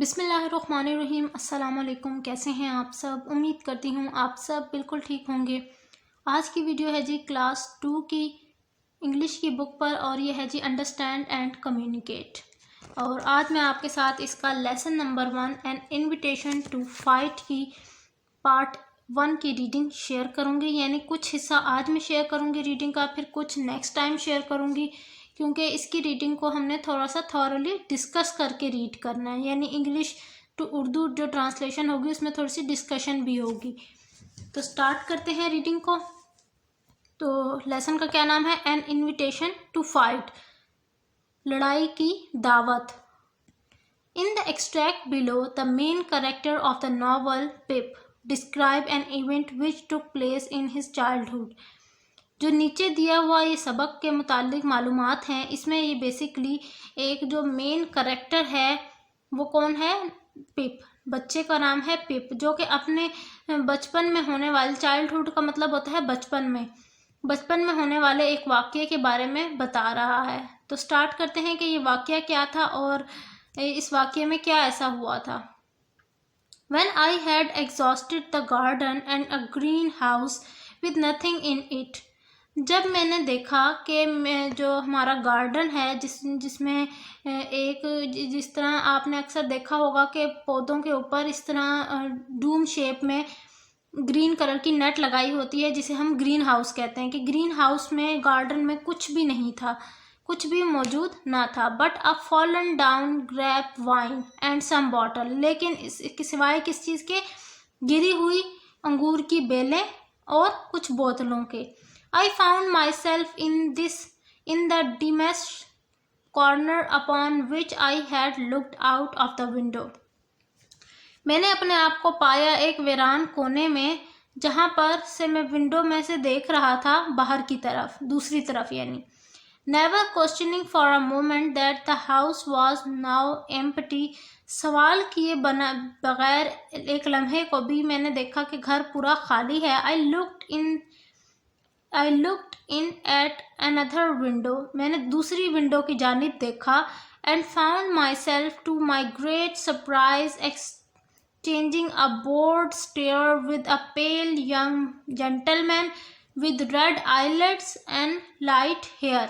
बिस्मिल्लाहिर्रहमानिर्रहीम। अस्सलाम वालेकुम। कैसे हैं आप सब? उम्मीद करती हूँ आप सब बिल्कुल ठीक होंगे। आज की वीडियो है जी क्लास 2 की इंग्लिश की बुक पर और ये है जी अंडरस्टैंड एंड कम्युनिकेट। और आज मैं आपके साथ इसका lesson number 1 an invitation to fight की पार्ट 1 की रीडिंग शेयर करूँगी। यानी कुछ हिस्सा आज मैं शेयर करूँगी रीडिंग का, फिर कुछ नेक्स्ट टाइम शेयर करूँगी, क्योंकि इसकी रीडिंग को हमने थोड़ा सा थॉरली डिस्कस करके रीड करना है। यानी इंग्लिश टू उर्दू जो ट्रांसलेशन होगी उसमें थोड़ी सी डिस्कशन भी होगी। तो स्टार्ट करते हैं रीडिंग को। तो लेसन का क्या नाम है? एन इनविटेशन टू फाइट, लड़ाई की दावत। In the extract below the main character of the novel pip describe an event which took place in his childhood. जो नीचे दिया हुआ ये सबक के मुतालिक मालूमात हैं, इसमें ये बेसिकली एक जो मेन करेक्टर है वो कौन है? पिप। बच्चे का नाम है पिप, जो कि अपने बचपन में होने वाले, चाइल्डहुड का मतलब होता है बचपन में होने वाले एक वाक़ये के बारे में बता रहा है। तो स्टार्ट करते हैं कि ये वाक़या क्या था और इस वाक़ये में क्या ऐसा हुआ था। When I had exhausted the garden and a greenhouse with nothing in it, जब मैंने देखा कि मैं जो हमारा गार्डन है जिसमें जिस तरह आपने अक्सर देखा होगा कि पौधों के ऊपर इस तरह डूम शेप में ग्रीन कलर की नेट लगाई होती है, जिसे हम ग्रीन हाउस कहते हैं, कि ग्रीन हाउस में गार्डन में कुछ भी नहीं था, कुछ भी मौजूद ना था, but a fallen down grape vine and some bottle. लेकिन इसके सिवाय किस चीज़ के? गिरी हुई अंगूर की बेलें और कुछ बोतलों के। I found myself in the dimmest corner upon which I had looked out of the window. मैंने अपने आप को पाया एक वीरान कोने में, जहाँ पर से मैं विंडो में से देख रहा था बाहर की तरफ, दूसरी तरफ यानी। Never questioning for a moment that the house was now empty. सवाल किए बगैर एक लम्हे को भी मैंने देखा कि घर पूरा खाली है। I looked in at another window. मैंने दूसरी विंडो की जानिब देखा and found myself to my great surprise exchanging a bored stare with a pale young gentleman with red eyelids and light hair.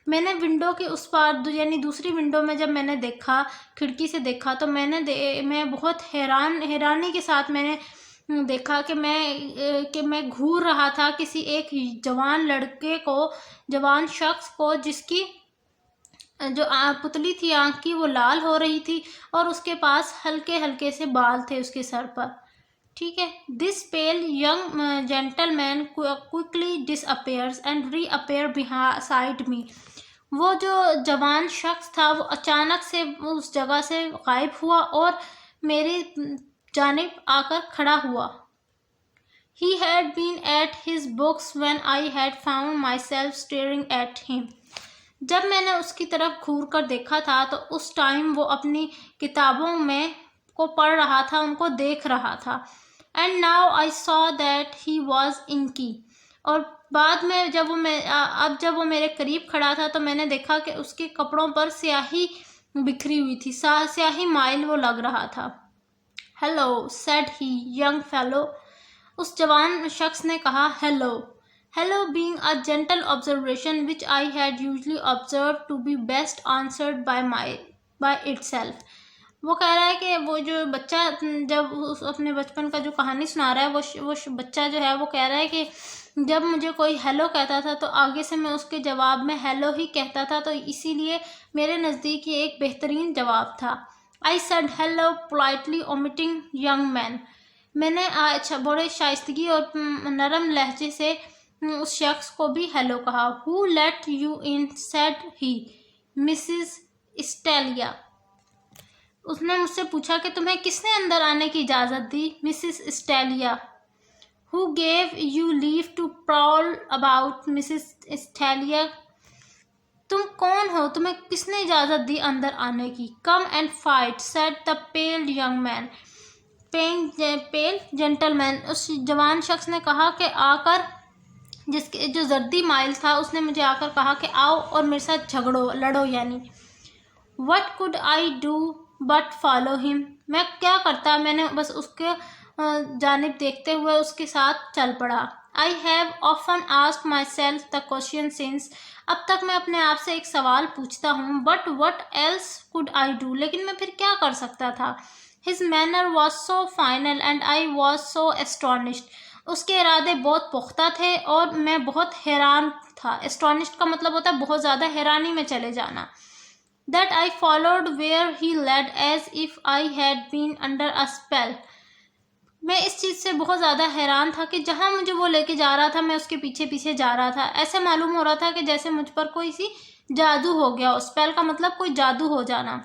मैंने विंडो के उस पार यानी दूसरी विंडो में जब मैंने देखा, खिड़की से देखा, तो मैं बहुत हैरानी के साथ मैंने देखा कि मैं घूर रहा था किसी एक जवान शख्स को जिसकी जो पुतली थी आँख की वो लाल हो रही थी और उसके पास हल्के हल्के से बाल थे उसके सर पर। ठीक है। This pale young gentleman quickly disappears and reappear beside me. वो जो जवान शख्स था वो अचानक से उस जगह से गायब हुआ और मेरी जानिब आकर खड़ा हुआ। He had been at his books when I had found myself staring at him. जब मैंने उसकी तरफ घूर कर देखा था तो उस टाइम वो अपनी किताबों में को पढ़ रहा था, उनको देख रहा था। And now I saw that he was inky. और बाद में जब वो मेरे करीब खड़ा था तो मैंने देखा कि उसके कपड़ों पर स्याही बिखरी हुई थी, स्याही माइल वो लग रहा था। Hello, said he, young fellow. उस जवान शख्स ने कहा hello. Hello being a gentle observation which I had usually observed to be best answered by itself. वो कह रहा है कि वो जो बच्चा जब अपने बचपन का जो कहानी सुना रहा है वो बच्चा जो है वो कह रहा है कि जब मुझे कोई हेलो कहता था तो आगे से मैं उसके जवाब में हेलो ही कहता था, तो इसीलिए मेरे नज़दीक ये एक बेहतरीन जवाब था। I said hello politely omitting young man. मैंने अच्छा बड़े शाइस्तगी और नरम लहजे से उस शख्स को भी हेलो कहा। Who let you in? said he. Mrs. Estelia. उसने मुझसे पूछा कि तुम्हें किसने अंदर आने की इजाज़त दी? Mrs Estella. Who gave you leave to prowl about? Mrs Estella. तुम कौन हो? तुम्हें किसने इजाज़त दी अंदर आने की? Come and fight, said the pale young man. Pale gentleman, उस जवान शख्स ने कहा कि आकर, जिसके जो जर्दी माइल था उसने मुझे आकर कहा कि आओ और मेरे साथ लड़ो यानी। What could I do but follow him. मैं क्या करता, मैंने बस उसके जानिब देखते हुए उसके साथ चल पड़ा। I have often asked my self the question since. अब तक मैं अपने आप से एक सवाल पूछता हूँ, but what else could I do, लेकिन मैं फिर क्या कर सकता था। His manner was so final and I was so astonished. उसके इरादे बहुत पुख्ता थे और मैं बहुत हैरान था। एस्टोनिश्ड का मतलब होता है बहुत ज़्यादा हैरानी में चले जाना। That I followed where he led as if I had been under a spell। मैं इस चीज़ से बहुत ज़्यादा हैरान था कि जहाँ मुझे वो लेके जा रहा था मैं उसके पीछे पीछे जा रहा था। ऐसे मालूम हो रहा था कि जैसे मुझ पर कोई सी जादू हो गया हो। स्पेल का मतलब कोई जादू हो जाना।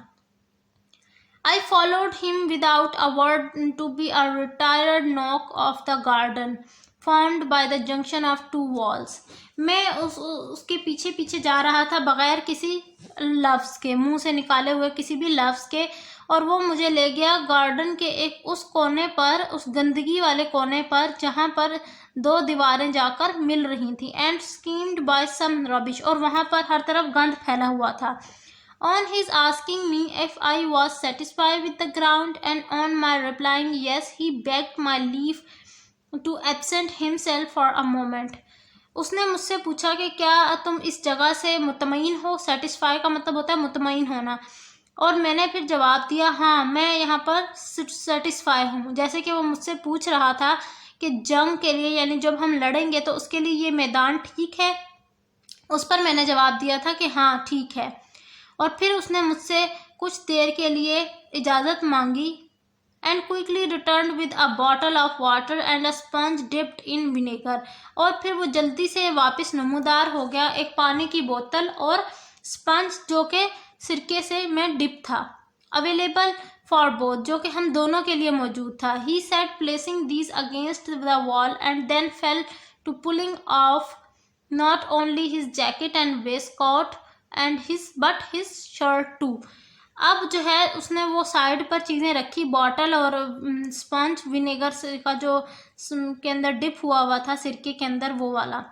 I followed him without a word to be a retired knock of the garden formed by the junction of two walls। मैं उसके पीछे पीछे जा रहा था बगैर किसी लफ्ज़ के, मुंह से निकाले हुए किसी भी लफ्ज़ के, और वो मुझे ले गया गार्डन के एक उस कोने पर, उस गंदगी वाले कोने पर जहाँ पर दो दीवारें जाकर मिल रही थी। And screened by some rubbish, और वहाँ पर हर तरफ गंद फैला हुआ था। On his asking me if I was satisfied with the ground and on my replying yes, he begged my leave to absent himself for a moment। उसने मुझसे पूछा कि क्या तुम इस जगह से मुतमईन हो। सेटिस्फाई का मतलब होता है मुतमईन होना, और मैंने फिर जवाब दिया हाँ, मैं यहाँ पर सेटिस्फाई हूँ। जैसे कि वो मुझसे पूछ रहा था कि जंग के लिए, यानी जब हम लड़ेंगे तो उसके लिए ये मैदान ठीक है। उस पर मैंने जवाब दिया था कि हाँ ठीक है। और फिर उसने मुझसे कुछ देर के लिए इजाज़त मांगी and quickly return with a bottle of water and a sponge dipped in vinegar. और फिर वो जल्दी से वापस नमूदार हो गया, एक पानी की बोतल और स्पंज जो कि सिरके से में डिप था। अवेलेबल फॉर बोथ, जो कि हम दोनों के लिए मौजूद था। He said placing these against the wall and then fell to pulling off not only his jacket and waistcoat and but his shirt too. अब जो है उसने वो साइड पर चीज़ें रखी, बॉटल और स्पंज विनेगर का जो के अंदर डिप हुआ था सिरके के अंदर, वो वाला,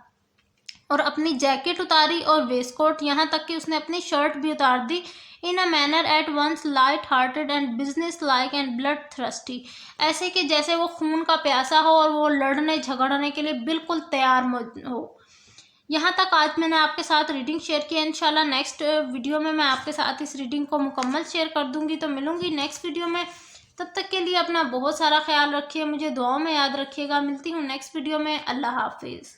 और अपनी जैकेट उतारी और वेस्टकोट, यहाँ तक कि उसने अपनी शर्ट भी उतार दी। In a manner at once light hearted and business like and blood thirsty. ऐसे कि जैसे वो खून का प्यासा हो और वो लड़ने झगड़ने के लिए बिल्कुल तैयार हो। यहाँ तक आज मैंने आपके साथ रीडिंग शेयर की। इंशाल्लाह नेक्स्ट वीडियो में मैं आपके साथ इस रीडिंग को मुकम्मल शेयर कर दूंगी। तो मिलूंगी नेक्स्ट वीडियो में। तब तक के लिए अपना बहुत सारा ख्याल रखिए, मुझे दुआओं में याद रखिएगा। मिलती हूँ नेक्स्ट वीडियो में। अल्लाह हाफिज़।